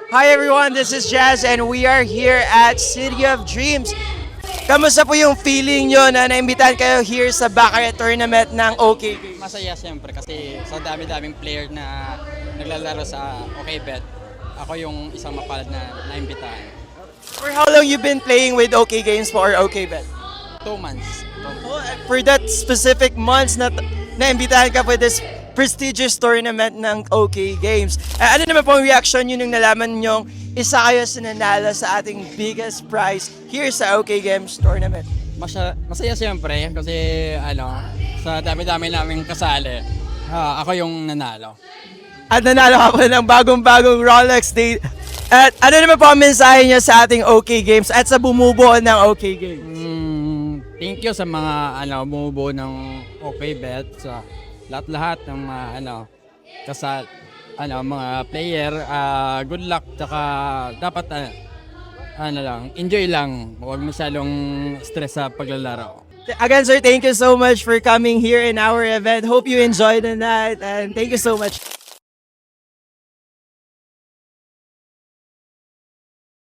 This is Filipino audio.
Hi everyone, this is Jazz and we are here at City of Dreams. Kamusta po yung feeling nyo na naimbitahan kayo here sa Baccarat Tournament ng OK Games? Masaya siyempre kasi sa dami-daming player na naglalaro sa OkBet, ako yung isang mapalad na naimbitahan. For how long you been playing with OK Games po or OK Bet? 2 months. For that specific months na naimbitahan ka for this prestigious tournament ng OK Games. Ano naman po ang reaction nyo nung nalaman nyong isa kayo sa nanalo sa ating biggest prize here sa OK Games tournament? Masaya siyempre kasi sa dami-dami naming kasali, ako yung nanalo. At nanalo ka po ng bagong-bagong Rolex Date. At ano naman po ang mensahe niya sa ating OK Games at sa bumubuo ng OK Games? Thank you sa mga bumubuo ng OkBet, sa lahat-lahat ng mga mga player. Good luck, tsaka dapat enjoy lang. Huwag masyadong stress sa paglalaro. Again, sir, thank you so much for coming here in our event. Hope you enjoyed the night and thank you so much.